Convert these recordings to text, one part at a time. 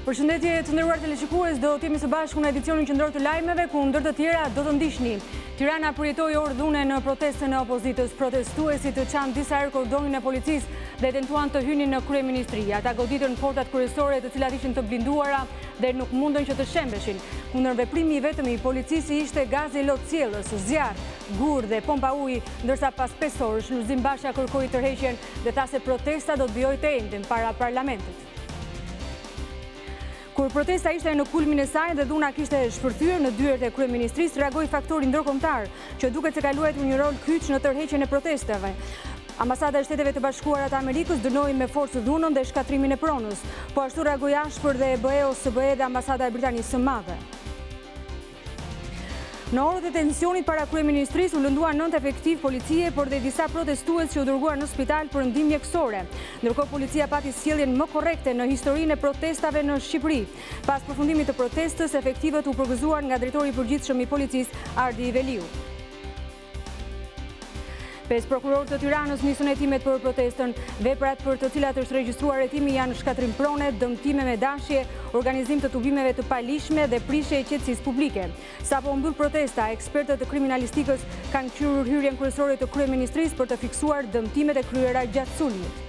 Përshëndetje të nderuar teleshikues, do t'jemi së bashku në edicionin qendror të lajmeve, ku ndër të tjera do të ndiqni. Tirana përjetoi orë dhune në protestën e opozitës. Protestuesit të çan disa herë kordonin e policisë dhe tentuan të hynin në kryeministri. Ata goditën portat kryesore, të cilat ishin të blinduara dhe nuk mundën që të shembeshin. Kundër veprimi i vetëm i policisë ishte gazi lotësiellës, zjarr, gur dhe pompa uji, ndërsa pas 5 orësh Lulzim Basha kërkoi tërheqjen dhe tha se protesta do të vijojë të enden para parlamentit. Kur protesta ishte në kulmin e saj dhe dhuna kishte shpërthyer në dyert e kryeministrisë, reagoi faktori ndërkombëtar, që duket se ka luajtur një rol kyç në tërheqjen e protestave. Ambasada e Shteteve të Bashkuara të Amerikës dënoi me forcë dhunën dhe shkatrimin e pronës, po ashtu reagoi ashpër dhe BE-OSBE dhe Ambasada e Britanisë së Madhe. Në orët e tensionit para kryeministrisë u lënduan 9 efektiv policie, por dhe disa protestues që u dërguar në spital për ndihmë mjekësore. Ndërkohë policia pati sjelljen më korrekte në historinë e protestave në Shqipëri. Pas përfundimit të protestës, efektivët u përgëzuar nga drejtori i përgjithshëm i policisë, Ardi Iveliu. 5 prokurorë të Tiranës nisën hetimet për protestën. Veprat për të cilat është regjistruar hetimi janë shkatrim prone, dëmtime me dashje, organizim të tubimeve të palishme dhe prishje e qetësisë publike. Sapo u mbyll protesta, ekspertët të kriminalistikës kanë kthyer hyrjen kryesore të kryeministrisë për të fiksuar dëmtimet e kryera gjatë sulmit.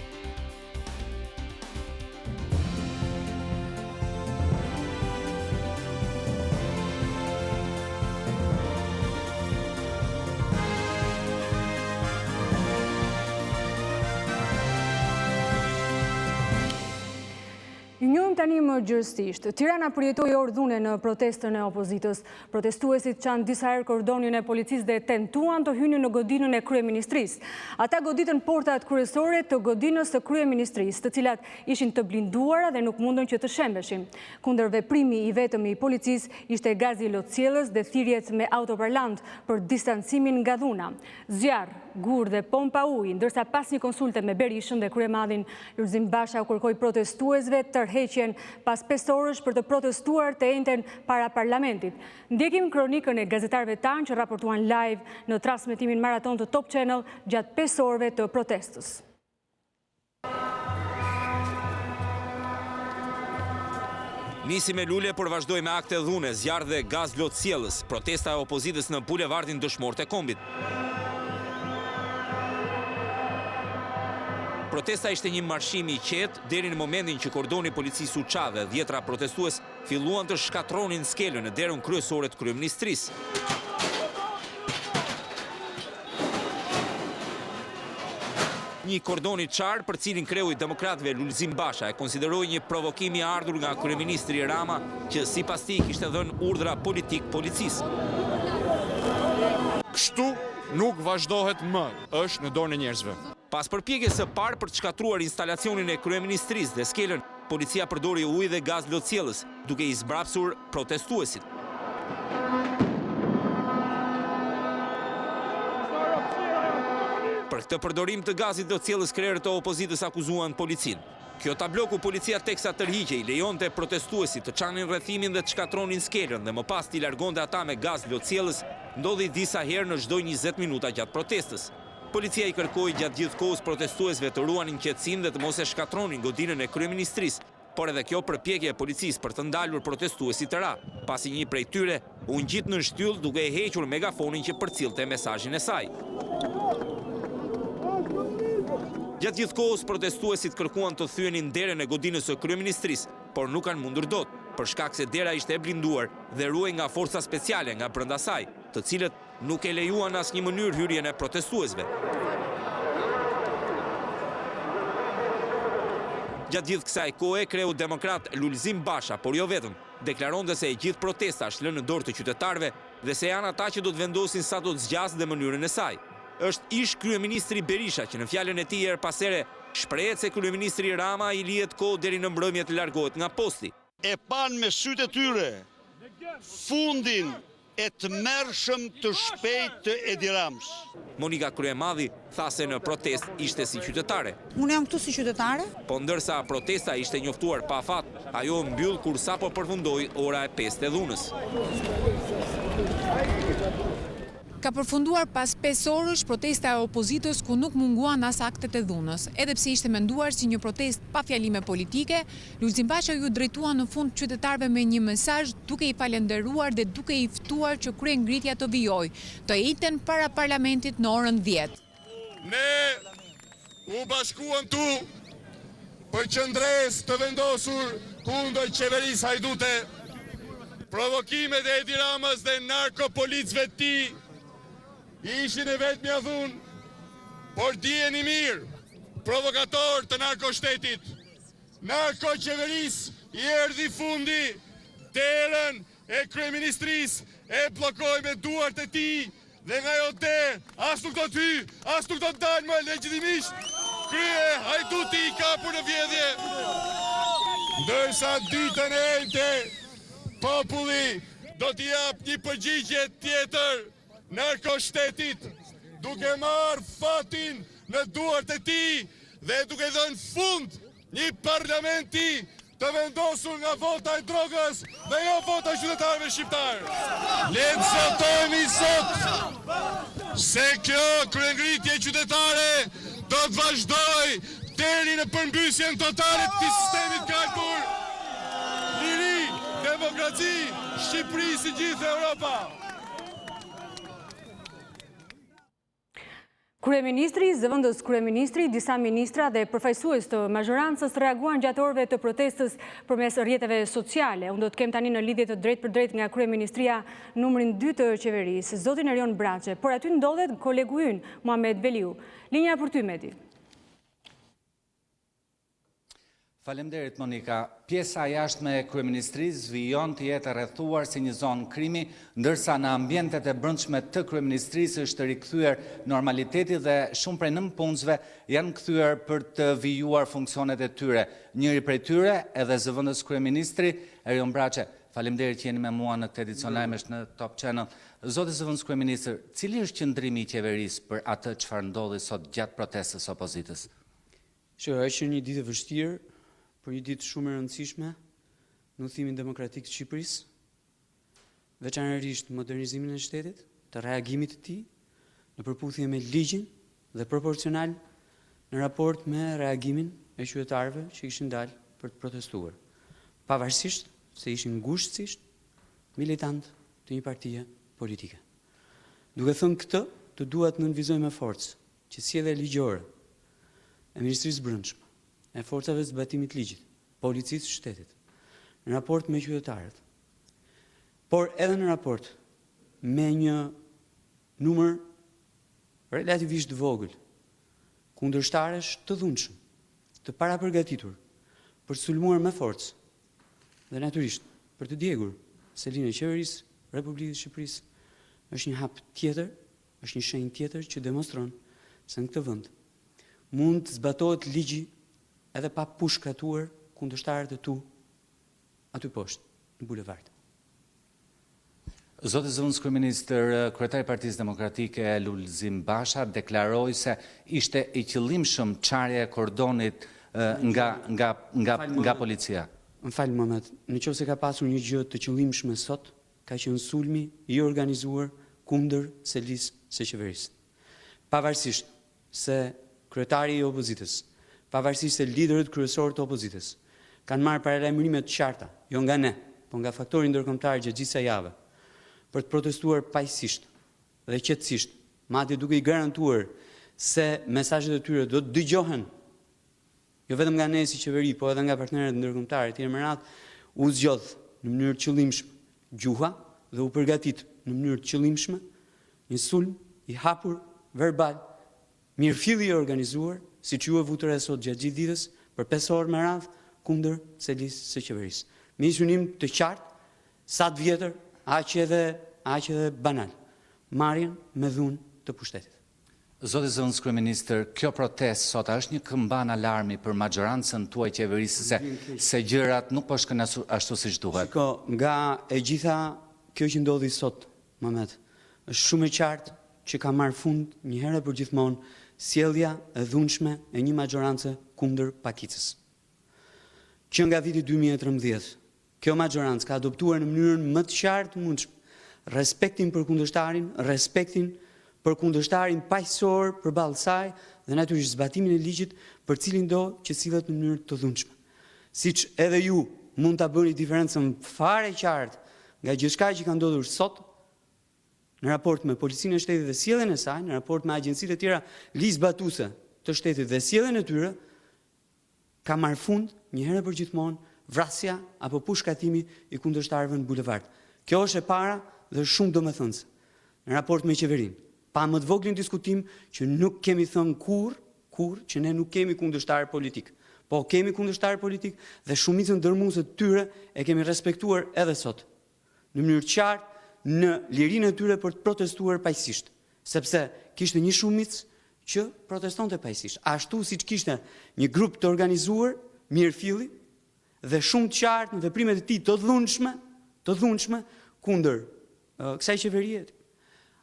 Njohim tani më gjërësisht. Tirana përjetoi orë dhune në protestën e opozitës. Protestuesit çan disa herë kordonin e policisë dhe tentuan të hynin në godinën e kryeministrisë. Ata goditën portat kryesore të godinës së kryeministrisë, të cilat ishin të blinduara dhe nuk mundën që të shembeshin. Kundër veprimi i vetëm i policisë ishte gazi lotësiellës dhe thirrjet me autoparlant për distancimin nga dhuna. Zjarr, gur dhe pompa uji, ndërsa pas një konsulte me Berishën dhe kryemadhin Lulzim Basha u kërkoi protestuesve tërheqjen pas 5 orësh për të protestuar të enden para parlamentit. Ndjekim kronikën e gazetarëve tanë që raportuan live në transmetimin maraton të Top Channel gjatë 5 orëve të protestës. Nisi me lule por vazhdoi me akte dhune, zjarr dhe gaz lotësiellës. Protesta e opozitës në bulevardin Dëshmorët e Kombit. Protesta ishte një marshim i qetë deri në momentin që kordoni policisë u ça dhe 10 protestues filluan të shkatronin skelën në derën kryesore të kryeministrisë. Një kordon i çar për cilin kreu i demokratëve Lulzim Basha e konsideroi një provokim i ardhur nga kryeministri Rama, që sipas tij kishte dhënë urdhra politik policisë. Kështu nuk vazhdohet më, është në dorën e njerëzve. Pas përpjekjes së parë për të shkatruar instalacionin e kryeministrisë dhe skelën, policia përdori ujë dhe gaz lotësiellës, duke i zbrapsur protestuesit. Për këtë përdorim të gazit lotësiellës, krerët e opozitës akuzuan policinë. Kjo tablo ku policia teksa tërhiqej lejonte protestuesit të çanin rrethimin dhe të shkatronin skelën dhe më pas t'i largonte ata me gaz lotësiellës, ndodhi disa herë në çdo 20 minuta gjatë protestës. Policia i kërkoi gjatë gjithë kohës protestuesve të ruanin qetësinë dhe të mos e shkatronin godinën e kryeministrisë, por edhe kjo përpjekje e policisë për të ndalur protestuesit të ra, pasi një prej tyre u ngjit në shtyllë duke e hequr megafonin që përcillte mesazhin e saj. Gjatë gjithë kohës protestuesit kërkuan të thyenin derën e godinës së kryeministrisë, por nuk kanë mundur dot, për shkak se dera ishte e blinduar dhe ruhej nga forca speciale nga brenda saj, të cilët nuk e lejuan në asnjë mënyrë hyrjen e protestuesve. Gjatë gjithë kësaj kohe, kreu demokrat Lulzim Basha, por jo vetëm, deklaronte se e gjithë protesta është lënë në dorë të qytetarëve dhe se janë ata që do të vendosin sa do të zgjasë dhe mënyrën e saj. Është ish kryeministri Berisha që në fjalën e tij her pas here shprehet se kryeministri Rama i lihet kohë deri në mbrëmje të largohet nga posti. E panë me sytë e tyre fundin e të mërshëm të shpejt të Edi Ramës. Monika Kryemadhi tha se në protest ishte si qytetare. Unë jam këtu si qytetare. Po ndërsa protesta ishte njoftuar pa fat, ajo mbyll kur sapo përfundoi ora e 5 e dhunës. Ka përfunduar pas 5 orësh protesta e opozitës ku nuk munguan as aktet e dhunës. Edhe pse ishte menduar si një protestë pa fjalime politike, Lulzim Basha ju drejtua në fund qytetarëve me një mesazh duke i falenderuar dhe duke i ftuar që kryengritja të vijojë, të ejten para parlamentit në orën 10. Ne u bashkuam tu për qëndres të vendosur kundër qeverisë hajdute, provokimet e Edi Ramës dhe narkopolicëve të tij ishin e vetë mja dhunë, por dijeni mirë, provokator të narkoshtetit, narko-qeveris i erdhi fundi, derën e kryeministrisë e blokoi me duart e tij dhe nga jo derë, as nuk do të hy, as nuk do të dalë më legitimisht, krye hajduti i kapur në vjedhje. Ndërsa ditën e ejte, populli do t'i jap një përgjigje tjetër narkoshtetit, duke marrë fatin në duart e tij dhe duke dhënë fund një parlamenti të vendosur nga vota e drogës dhe jo vota e qytetarëve shqiptarë. Le të zotojmë sot se kjo kryengritje qytetare do të vazhdoj deri në përmbysjen totale të sistemit kalkur. Liri, demokraci, Shqipëri si gjithë Europa. Kryeministri, zëvendës kryeministri, disa ministra dhe përfaqësues të mazhorancës reaguan gjatë orëve të protestës përmes rrjeteve sociale. Unë do të kem tani në lidhje të drejtë për drejtë nga kryeministria numrin 2 të qeverisë, zotin Erion Braçe, por aty ndodhet kolegu ynë, Muhamet Veliu. Linja për ty, Medi. Faleminderit, Monika. Pjesa jashtme e kryeministrisë vijon të jetë rrethuar si një zonë krimi, ndërsa në ambientet e brendshme të kryeministrisë është rikthyer normaliteti dhe shumë prej nënpunësve janë kthyer për të vijuar funksionet e tyre. Njëri prej tyre edhe zëvendës kryeministri Erion Braçe. Faleminderit që jeni me mua në këtë edicion lajmesh në Top Channel. Zoti zëvendës kryeministër, cili është qëndrimi i qeverisë për atë çfarë ndodhi sot gjatë protestës opozitës? Është një ditë e vështirë, për një ditë shumë e rëndësishme në udhëtimin demokratik të Shqipërisë, veçanërisht modernizimin e shtetit, të reagimit të tij në përputhje me ligjin dhe proporcional në raport me reagimin e qytetarëve që kishin dalë për të protestuar, pavarësisht se ishin ngushtësisht militant të një partie politike. Duke thënë këtë, të dua të nënvizoj me forcë që sjellja ligjore e Ministrisë Brendshme, e forcave të zbatimit ligjit, policisë së shtetit, në raport me qytetarët, por edhe në raport me një numër relativisht vogël kundërshtarësh të dhunshëm, të parapërgatitur për të sulmuar me forcë dhe natyrisht për të djegur selinë e qeverisë Republikës Shqipërisë, është një hap tjetër, është një shenjë tjetër që demonstron se në këtë vend mund të zbatohet ligji edhe pa pushkatuar kundërshtarët e tu aty poshtë, në bulevard. Zoti zëvendës kryeministër, kryetari i Partisë Demokratike Lulzim Basha deklaroi se ishte i qëllimshëm çarja e kordonit nga policia. Më fal, Muhamet, nëse ka pasur një gjë të qëllimshme sot, ka qenë sulmi i organizuar kundër selisë së qeverisë. Pavarësisht se kryetari i opozitës, pavarësisht se liderët kryesorë të opozitës kanë marrë paralajmërime të qarta, jo nga ne, por nga faktori ndërkombëtar gjatë gjithë kësaj jave, për të protestuar paqësisht dhe qetësisht, madje duke i garantuar se mesazhet e tyre do të dëgjohen, jo vetëm nga ne si qeveri, por edhe nga partnerët ndërkombëtarë etj. Me radhë, u zgjodh në mënyrë të qëllimshme gjuha dhe u përgatit në mënyrë të qëllimshme një sulm i hapur verbal, mirëfilli i organizuar, siç ju e vutër sot gjatë gjithë ditës, për 5 orë me radhë kundër selisë së qeverisë. Me një synim të qartë, sa të vjetër, aq edhe banal, marrjen me dhunë të pushtetit. Zoti zëvendës kryeministër, kjo protestë sot është një këmban alarmi për majorancën tuaj qeverisë se gjërat nuk po shkojnë ashtu siç duhet. Shiko, nga e gjitha kjo që ndodhi sot, Mamet, është shumë e qartë që ka marrë fund një herë për gjithmonë sjellja e dhunshme e një majorancë kundër pakicës. Që nga viti 2013, kjo majorancë ka adoptuar në mënyrën më të qartë mundshme respektin për kundërshtarin, respektin për kundërshtarin paqësor përballë saj dhe natyrisht zbatimin e ligjit për cilin do që sillet në mënyrë të dhunshme. Siç edhe ju mund ta bëni diferencën fare qartë nga gjithçka që ka ndodhur sot në raport me Policinë e Shtetit dhe sjelljen e saj, në raport me agjencitë e tjera ligjzbatuese të shtetit dhe sjelljen e tyre, ka marrë fund një herë për gjithmonë vrasja apo pushkatimi i kundërshtarëve në bulevard. Kjo është e para dhe shumë domethënëse në raport me qeverinë. Pa më të voglin diskutim që nuk kemi thënë kur që ne nuk kemi kundërshtar politik. Po kemi kundërshtar politik dhe shumicën dërmuese të tyre e kemi respektuar edhe sot. Në mënyrë të qartë në lirinë e tyre për të protestuar paqësisht, sepse kishte një shumicë që protestonte paqësisht. Ashtu siç kishte një grup të organizuar mirëfilli dhe shumë të qartë në veprimet e tij të dhunshme kundër kësaj qeverie.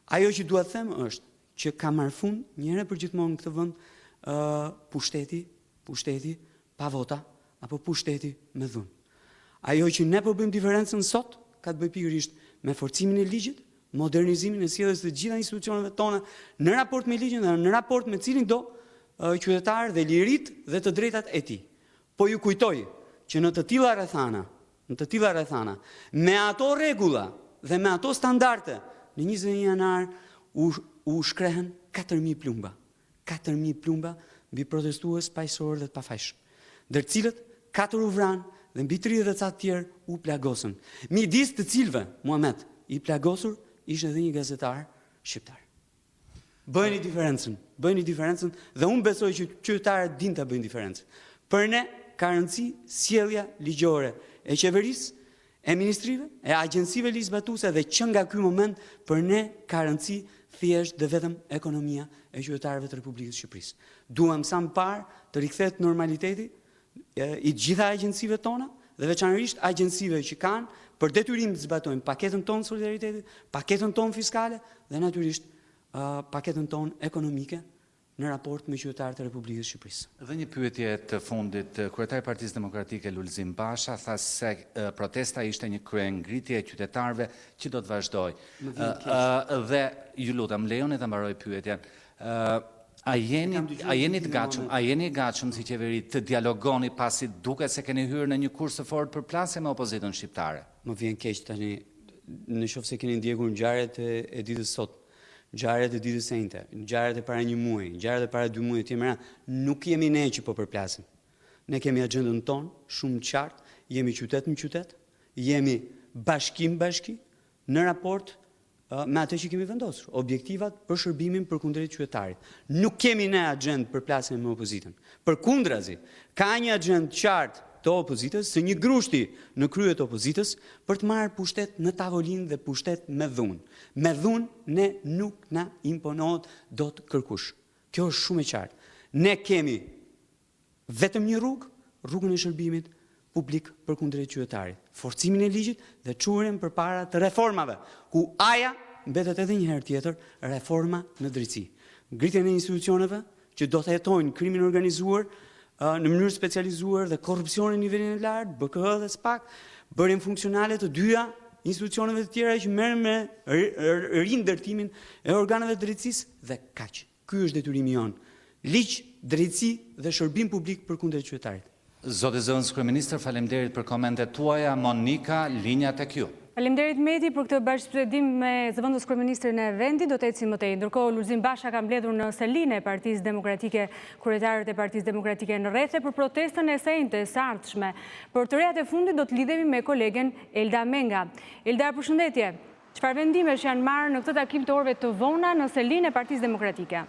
Ajo që dua të them është që ka marrë fund një herë për gjithmonë në këtë vend pushteti pa vota apo pushteti me dhunë. Ajo që ne po bëjmë diferencën sot ka të bëjë pikërisht me forcimin e ligjit, modernizimin e sjelljes të gjitha institucioneve tona në raport me ligjin dhe në raport me cilin do qytetar dhe lirit dhe të drejtat e tij. Po ju kujtoj që në të tilla rrethana, me ato rregulla dhe me ato standarde, në 21 janar u shkrehen 4.000 plumba. 4.000 plumba mbi protestues paqësorë dhe të pafajshëm, ndër cilët 4 u vranë dhe mbi 30 ca të tjerë u plagosën. Midis të cilëve, Muhamet, i plagosur ishte edhe një gazetar shqiptar. Bëjni diferencën dhe unë besoj që qytetarët din ta bëjnë diferencën. Për ne ka rëndësi sjellja ligjore e qeverisë, e ministrive, e agjencive ligjzbatuese dhe që nga ky moment për ne ka rëndësi thjesht dhe vetëm ekonomia e qytetarëve të Republikës së Shqipërisë. Duam sa më parë të rikthehet normaliteti i gjitha agjencive tona dhe veçanërisht agjencive që kanë për detyrim të zbatojnë paketën tonë solidaritetit, paketën tonë fiskale dhe natyrisht paketën tonë ekonomike në raport me qytetarët e Republikës së Shqipërisë. Dhe një pyetje të fundit, kryetari i Partisë Demokratike Lulzim Basha tha se protesta ishte një kryengritje e qytetarëve që do të vazhdojë. Dhe ju lutem, lejoni ta mbaroj pyetjen. A jeni i gatshëm si qeveri të dialogoni pasi duket se keni hyrë në një kurse fort përplasje me opozitën shqiptare? Më vjen keq tani, nëse keni ndjekur ngjarjet e ditës sot, ngjarjet e ditës së njëjtë, ngjarjet e para një muaji, ngjarjet e para 2 muaj të tjera, nuk jemi ne që po përplasim. Ne kemi agjendën tonë shumë të qartë, jemi qytet me qytet, jemi bashki me bashki në raport me atë që kemi vendosur, objektivat për shërbimin përkundrejt qytetarit. Nuk kemi ne agjendë për plasjen me opozitën. Përkundrazi, ka një agjendë të qartë të opozitës, së një grushti në krye të opozitës për të marrë pushtet në tavolinë dhe pushtet me dhunë. Me dhunë ne nuk na imponohet dot kërkush. Kjo është shumë e qartë. Ne kemi vetëm një rrugën e shërbimit publik përkundrejt qytetarit, forcimin e ligjit dhe çurjen përpara të reformave, ku aja mbetet edhe një herë tjetër reforma në drejtësi. Ngritjen e institucioneve që do të hetojnë krimin organizuar në mënyrë specializuar dhe korrupsionin në nivelin e lartë, BKH dhe SPAK, bërjen funksionale të dyja institucioneve të tjera që merren me rindërtimin e organeve të drejtësisë dhe kaq. Ky është detyrimi jon. Ligj, drejtësi dhe shërbim publik përkundrejt qytetarit. Zotë Zëvendës Kryeministër, faleminderit për komentet tuaja. Monika, linja tek ju. Faleminderit Meti për këtë bashkëbisedim me Zëvendës Kryeministrin e vendit, do të ecim më tej. Ndërkohë Lulzim Basha ka mbledhur në selinë e Partisë Demokratike kryetarët e Partisë Demokratike në rrethe për protestën e shenjtë e ardhshme. Për të rejat e fundit do të lidhemi me kolegen Elda Menga. Elda, përshëndetje. Çfarë vendimesh janë marrë në këtë takim të orëve të vona në selinë e Partisë Demokratike?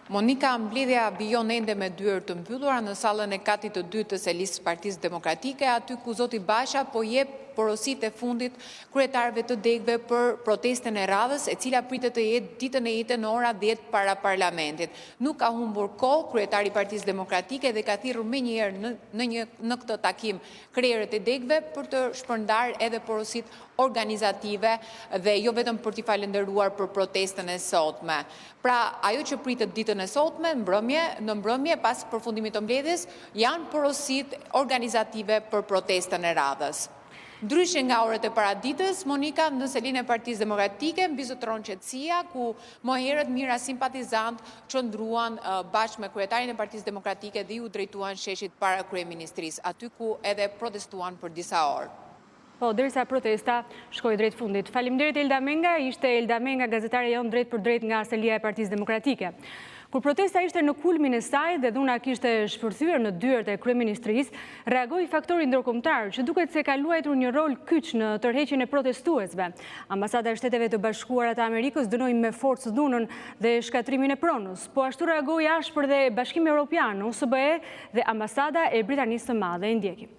Monika, mbledhja vijon ende me dyert të mbyllura në sallën e katit të dytë të selisë Partisë Demokratike, aty ku zoti Basha po jep porosit e fundit kryetarëve të degëve për protestën e radhës, e cila pritet të jetë ditën e njëjtë në ora 10 para parlamentit. Nuk ka humbur kohë kryetari i Partisë Demokratike dhe ka thirrur menjëherë në këtë takim krerët e degëve për të shpërndarë edhe porosit organizative dhe jo vetëm për t'i falenderuar për protestën e sotme. Pra, ajo që pritet ditën e sotme, në mbrëmje pas përfundimit të mbledhjes, janë porosit organizative për protestën e radhës. Ndryshe nga orët e paraditës, Monika, në selin e Partisë Demokratike mbizotron qetësia, ku më herët mira simpatizant qëndruan bashkë me kryetarin e Partisë Demokratike dhe ju drejtuan sheshit para kryeministrisë, aty ku edhe protestuan për disa orë. Po, derisa protesta shkoi drejt fundit. Faleminderit Elda Menga, ishte Elda Menga, gazetare jonë drejt për drejt nga selia e Partisë Demokratike. Kur protesta ishte në kulmin e saj dhe dhuna kishte shpërthyer në dyert e kryeministrisë, reagoi faktori ndërkombëtar që duket se ka luajtur një rol kyç në tërheqjen e protestuesve. Ambasada e Shteteve të Bashkuara të Amerikës dënoi me forcë dhunën dhe shkatrimin e pronës, po ashtu reagoi ashpër dhe Bashkimi Evropian, OSBE dhe Ambasada e Britanisë së Madhe. Ndjekim.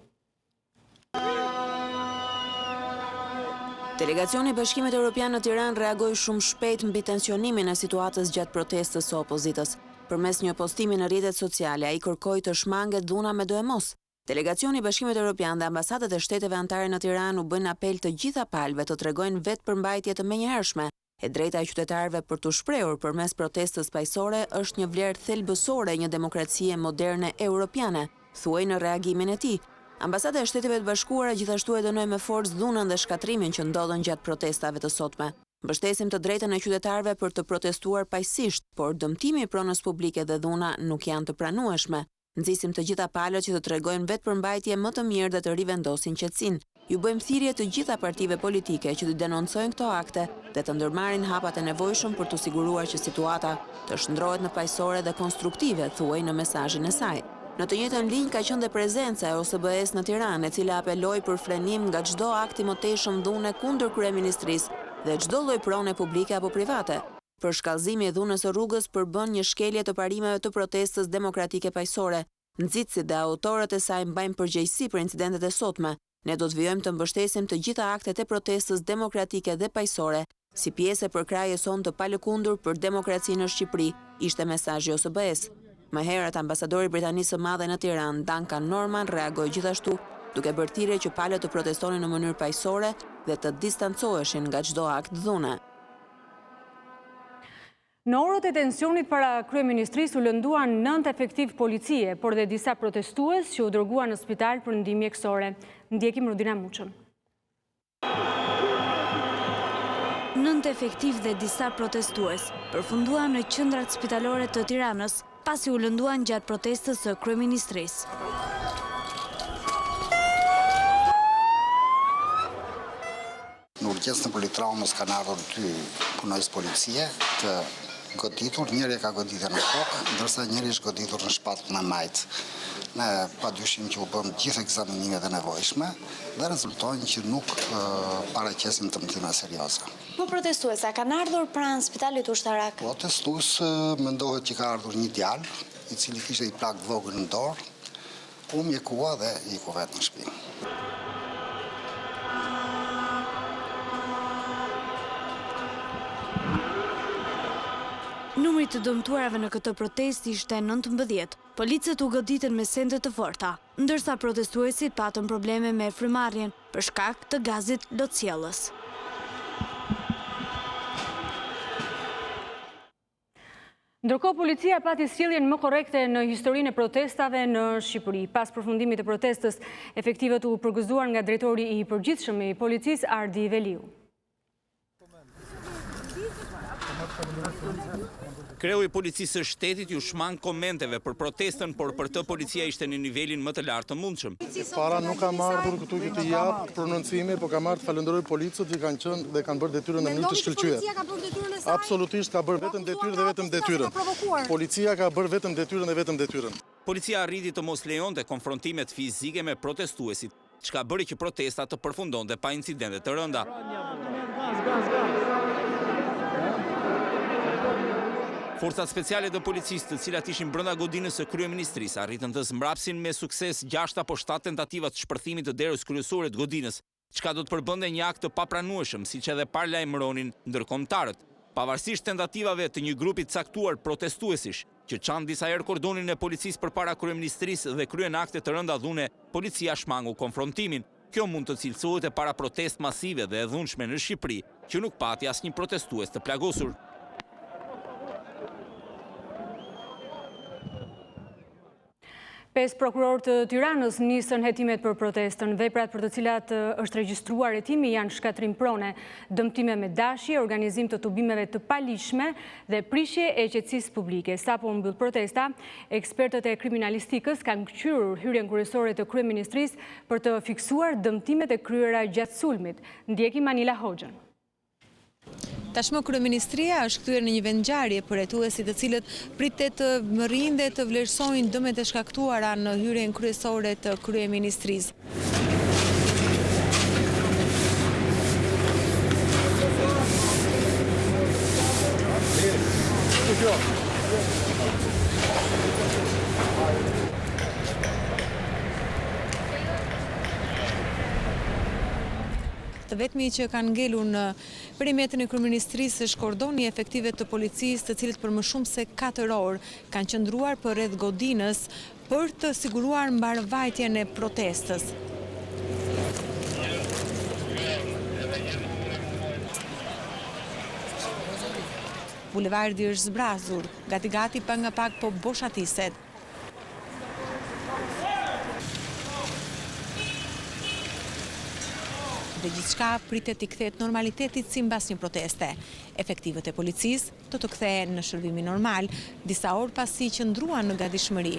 Delegacioni i Bashkimit Evropian në Tiranë reagoi shumë shpejt mbi tensionimin e situatës gjatë protestës së opozitës. Përmes një postimi në rrjetet sociale, ai kërkoi të shmanget dhuna me do e mos. Delegacioni i Bashkimit Evropian dhe ambasadat e shteteve anëtare në Tiranë u bën apel të gjitha palëve të tregojnë vetë përmbajtje të menjëhershme. E drejta e qytetarëve për të shprehur përmes protestës paqësore është një vlerë thelbësore e një demokracie moderne europiane, thuaj në reagimin e tij. Ambasada e Shteteve të Bashkuara gjithashtu e dënoi me forcë dhunën dhe shkatrimin që ndodhen gjatë protestave të sotme. Mbështesim të drejtën e qytetarëve për të protestuar paqësisht, por dëmtimi i pronës publike dhe dhuna nuk janë të pranueshme. Nxisim të gjitha palët që të tregojnë vetë përmbajtje më të mirë dhe të rivendosin qetësinë. Ju bëjmë thirrje të gjitha partive politike që të denoncojnë këto akte dhe të ndërmarrin hapat e nevojshëm për të siguruar që situata të shndrohet në paqësore dhe konstruktive, thuaj në mesazhin e saj. Në të njëjtën linjë ka qenë dhe prezenca e OSBE-s në Tiranë, e cila apeloi për frenim nga çdo akt i mëtejshëm dhune kundër kryeministrisë dhe çdo lloj prone publike apo private. Për shkallëzimi i dhunës së rrugës përbën një shkelje të parimeve të protestës demokratike paqësore. Nxitësit dhe autorët e saj mbajnë përgjegjësi për incidentet e sotme. Ne do të vijojmë të mbështesim të gjitha aktet e protestës demokratike dhe paqësore, si pjesë e përkrahjes sonë të palëkundur për demokracinë në Shqipëri, ishte mesazhi i OSBE-s. Më herët ambasadori i Britanisë së Madhe në Tiranë, Duncan Norman, reagoi gjithashtu, duke bërë thirrje që palët të protestonin në mënyrë paqësore dhe të distancoheshin nga çdo akt dhune. Në orët e tensionit para kryeministrisë u lënduan 9 efektiv policie, por dhe disa protestues që u dërguan në spital për ndihmë mjekësore. Ndjekim Rudina Muçën. 9 efektiv dhe disa protestues përfunduan në qendrat spitalore të Tiranës, pasi u lënduan gjatë protestës së kryeministrisë. Në urgjencën e politraumës kanë ardhur 2 punojës policie të goditur, njëri ka goditur në kokë, ndërsa njëri është goditur në shpatë në majtë. Ne padyshim që u bëm gjithë ekzaminimet e nevojshme dhe rezultojnë që nuk paraqesin dëmtime serioze. Po protestuesa kanë ardhur pranë spitalit ushtarak. Protestues mendohet që ka ardhur një djalë, i cili kishte një plak vogël në dorë, u mjekua dhe iku vetë në shtëpi. Numri të dëmtuarave në këtë protestë ishte 19. Policët u goditën me sende të forta, ndërsa protestuesit patën probleme me frymarrjen për shkak të gazit lotësjellës. Ndërkohë, policia pati sjelljen më korrekte në historinë e protestave në Shqipëri. Pas përfundimit të protestës, efektivët u përgëzuar nga drejtori i përgjithshëm i policisë Ardi Veliu. Kreu i policisë së shtetit ju shmang komenteve për protestën, por për të policia ishte në nivelin më të lartë të mundshëm. Para nuk kam ardhur këtu që të jap prononcime, por kam ardhur të falenderoj policët që kanë qenë dhe kanë bërë detyrën në mënyrë të shkëlqyer. Policia ka bërë detyrën e saj? Absolutisht ka bërë vetëm detyrën dhe vetëm detyrën. Policia ka bërë vetëm detyrën dhe vetëm detyrën. Policia arriti të mos lejonte konfrontimet fizike me protestuesit, çka bëri që protesta të përfundonte pa incidente të rënda. Forcat speciale të policisë, të cilat ishin brenda godinës së kryeministrisë, arritën të zmbrapsin me sukses 6 apo 7 tentativa të shpërthimit të derës kryesore të godinës, çka do të përbënte një akt të papranueshëm, siç edhe paralajmëronin ndërkombëtarët. Pavarësisht tentativave të një grupi të caktuar protestuesish, që çan disa herë kordonin e policisë përpara kryeministrisë dhe kryen akte të rënda dhune, policia shmangu konfrontimin. Kjo mund të cilësohet e para protestë masive dhe e dhunshme në Shqipëri, që nuk pati asnjë protestues të plagosur. Pesë prokurorë të Tiranës nisën hetimet për protestën. Veprat për të cilat është regjistruar hetimi janë shkatrim prone, dëmtime me dashje, organizim të tubimeve të palishme dhe prishje e qetësisë publike. Sapo mbyll protesta, ekspertët e kriminalistikës kanë kthyer hyrjen kryesore të kryeministrisë për të fiksuar dëmtimet e kryera gjatë sulmit. Ndjekim Anila Hoxhën. Tashmë kryeministria është kthyer në një vendngjarje për hetuesit të cilët pritet të rrinë dhe të vlerësojnë dëmet e shkaktuara në hyrjen kryesore të kryeministrisë. Të vetmi që kanë ngelur në perimetrin e kryeministrisë është kordoni efektive të policisë, të cilët për më shumë se 4 orë kanë qëndruar përreth godinës për të siguruar mbarvajtjen e protestës. Bulevardi është zbrazur, gati pa nga pak po boshatiset. Dhe gjithçka pritet i kthehet normalitetit si mbas një proteste. Efektivët e policisë do të kthehen në shërbimin normal, disa orë pasi qëndruan në gatishmëri.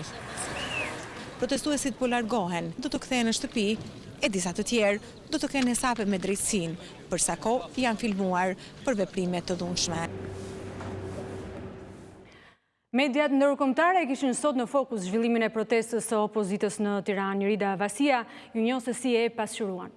Protestuesit po largohen, do të kthehen në shtëpi, e disa të tjerë do të kenë hesape me drejtësinë, për sa kohë janë filmuar për veprime të dhunshme. Mediat ndërkombëtare kishin sot në fokus zhvillimin e protestës së opozitës në Tiranë. Rida Vasia ju njeh se si e pasqyruan.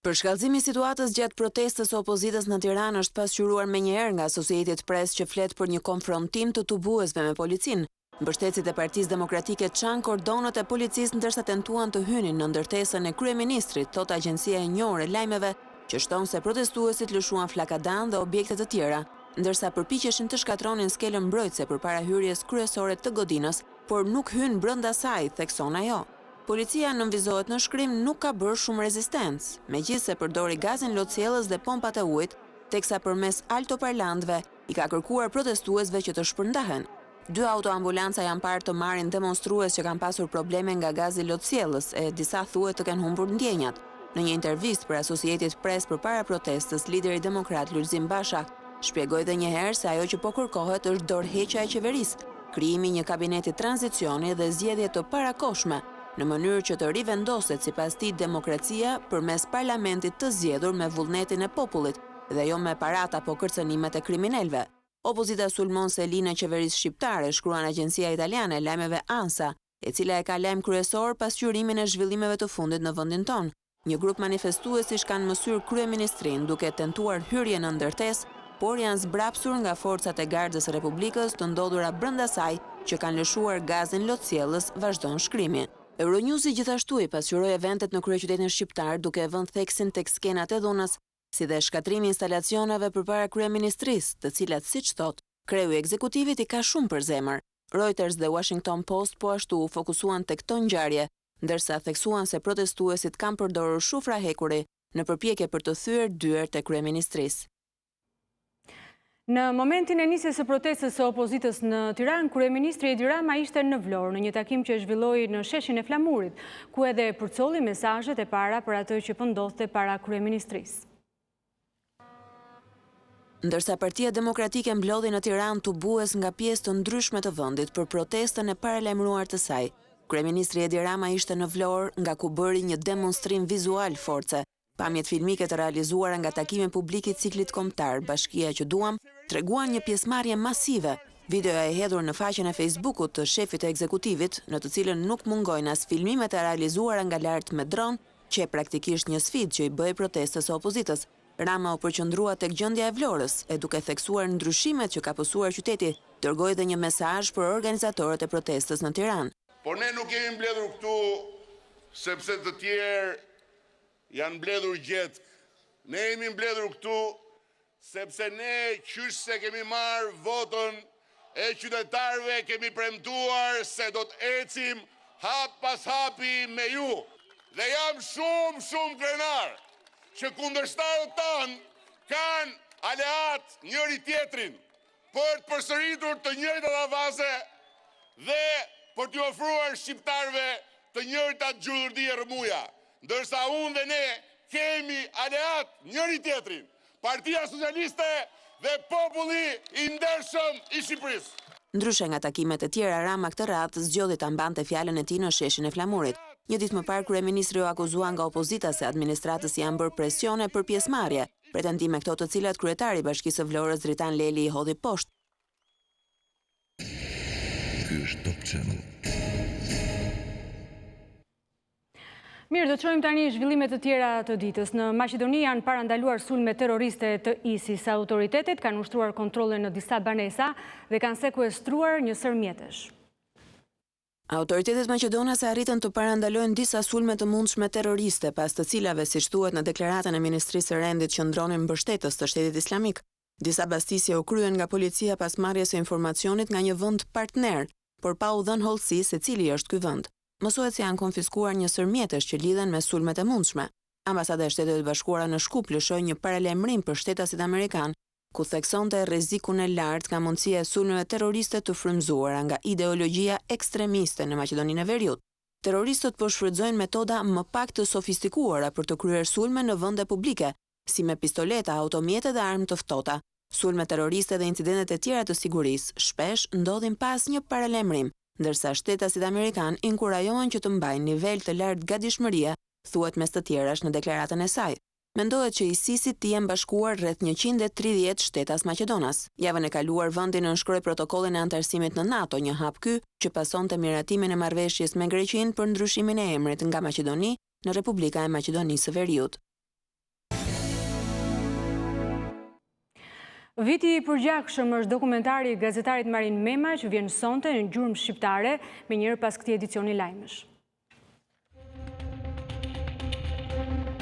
Për shkallëzimin e situatës gjatë protestës së opozitës në Tiranë është pasqyruar menjëherë nga Associated Press që flet për një konfrontim të tubuesve me policinë. Mbështetësit e Partisë Demokratike çan kordonët e policisë ndërsa tentuan të hynin në ndërtesën e kryeministrit, thot agjencia e njohur e lajmeve, që shton se protestuesit lëshuan flakadan dhe objekte të tjera, ndërsa përpiqeshin të shkatronin skelën mbrojtëse përpara hyrjes kryesore të godinës, por nuk hyn brenda saj, thekson ajo. Policia nënvizohet në shkrim nuk ka bërë shumë rezistencë, megjithëse përdori gazin lotësiellës dhe pompat e ujit, teksa përmes altoparlantëve i ka kërkuar protestuesve që të shpërndahen. 2 autoambulanca janë parë të marrin demonstrues që kanë pasur probleme nga gazi lotësiellës e disa thuhet të kenë humbur ndjenjat. Në një intervistë për Associated Press përpara protestës, lideri demokrat Lulzim Basha shpjegoi edhe një herë se ajo që po kërkohet është dorëheqja e qeverisë, krijimi një kabineti tranzicioni dhe zgjedhje të parakohshme, në mënyrë që të rivendoset sipas tij demokracia përmes parlamentit të zgjedhur me vullnetin e popullit dhe jo me parat apo kërcënimet e kriminalëve. Opozita sulmon se linë e qeverisë shqiptare, shkruan agjencia italiane e lajmeve ANSA, e cila e ka lajm kryesor pasqyrimin e zhvillimeve të fundit në vendin tonë. Një grup manifestuesish kanë mësyr kryeministrin duke tentuar hyrje në ndërtesë, por janë zbrapsur nga forcat e Gardës së Republikës të ndodhura brenda saj që kanë lëshuar gazin lotësiellës, vazhdon shkrimi. Euronewsi gjithashtu i pasqyroi eventet në kryeqytetin shqiptar duke vënë theksin tek skenat e dhunës, si dhe shkatrimi instalacioneve përpara kryeministrisë, të cilat siç thot, kreu i ekzekutivit i ka shumë për zemër. Reuters dhe Washington Post po ashtu u fokusuan tek këto ngjarje, ndërsa theksuan se protestuesit kanë përdorur shufra hekuri në përpjekje për të thyer dyert e kryeministrisë. Në momentin e nisjes së protestës së opozitës në Tiranë, kryeministri Edi Rama ishte në Vlorë në një takim që zhvilloi në sheshin e Flamurit, ku edhe përcolli mesazhet e para për atë që po ndodhte para kryeministrisë. Ndërsa Partia Demokratike mblodhi në Tiranë tubues nga pjesë të ndryshme të vendit për protestën e paralajmëruar të saj, kryeministri Edi Rama ishte në Vlorë nga ku bëri një demonstrim vizual force. Pamjet filmike të realizuara nga takimi publik i ciklit kombëtar Bashkia që duam treguan një pjesëmarrje masive. Videoja e hedhur në faqen e Facebookut të shefit të ekzekutivit, në të cilën nuk mungojnë as filmimet e realizuara nga lart me dron, që e praktikisht një sfidë që i bëi protestës së opozitës. Rama u përqendrua tek gjendja e Vlorës, e duke theksuar ndryshimet që ka pësuar qyteti, dërgoi edhe një mesazh për organizatorët e protestës në Tiranë. Por ne nuk kemi mbledhur këtu sepse të tjerë janë mbledhur gjetë. Ne jemi mbledhur këtu sepse ne qysh se kemi marrë votën e qytetarëve, kemi premtuar se do të ecim hap pas hapi me ju. Dhe jam shumë krenar që kundërshtarët tanë kanë aleat njëri tjetrin për të përsëritur të njëjtat avaze dhe për t'ju ofruar shqiptarve të njëjtat gjudhërdi e rëmuja, ndërsa unë dhe ne kemi aleat njëri tjetrin, Partia Socialiste dhe populli i ndershëm i Shqipërisë. Ndryshe nga takimet e tjera, Rama këtë radhë zgjodhi ta mbante fjalën e tij në sheshin e Flamurit. Një ditë më parë, kryeministri u akuzua nga opozita se administratës janë bërë presione për pjesëmarrje, pretendime këto të cilat kryetari i Bashkisë së Vlorës Dritan Leli i hodhi poshtë. Ky është Top Channel. Mirë, do të shohim tani zhvillimet të tjera të ditës. Në Maqedoni janë parandaluar sulme terroriste të ISIS. Autoritetet kanë ushtruar kontrolle në disa banesa dhe kanë sekuestruar një sër mjetesh. Autoritetet maqedonase arritën të parandalojnë disa sulme të mundshme terroriste, pas të cilave, siç thuhet në deklaratën e Ministrisë së Rendit, qëndronin mbështetës të Shtetit Islamik. Disa bastisje u kryen nga policia pas marrjes së informacionit nga një vend partner, por pa u dhënë hollësi se cili është ky vend. Mësohet se janë konfiskuar një sër mjetesh që lidhen me sulmet e mundshme. Ambasada e Shtetit Bashkuara në Shkup lëshoi një paralajmërim për shtetasit amerikan, ku theksonte rrezikun e lartë nga mundësia e sulmeve terroriste të frymëzuara nga ideologjia ekstremiste në Maqedoninë e Veriut. Terroristët po shfrytëzojnë metoda më pak të sofistikuara për të kryer sulme në vende publike, si me pistoleta, automjete dhe armë të ftohta. Sulme terroriste dhe incidentet e tjera të sigurisë shpesh ndodhin pas një paralajmërim, ndërsa shtetasit amerikan inkurajohen që të mbajnë nivel të lartë gatishmërie, thuhet mes të tjerash në deklaratën e saj. Mendohet që ISIS-it të jenë bashkuar rreth 130 shtetas maqedonas. Javën e kaluar vendi nënshkroi protokollin e antarësimit në NATO, një hap ky që pasonte miratimin e marrëveshjes me Greqinë për ndryshimin e emrit nga Maqedoni në Republika e Maqedonisë së Veriut. Viti i përgjakshëm është dokumentari i gazetarit Marin Mema që vjen sonte në gjurmë shqiptare me njërë pas këtij edicioni Lajmesh.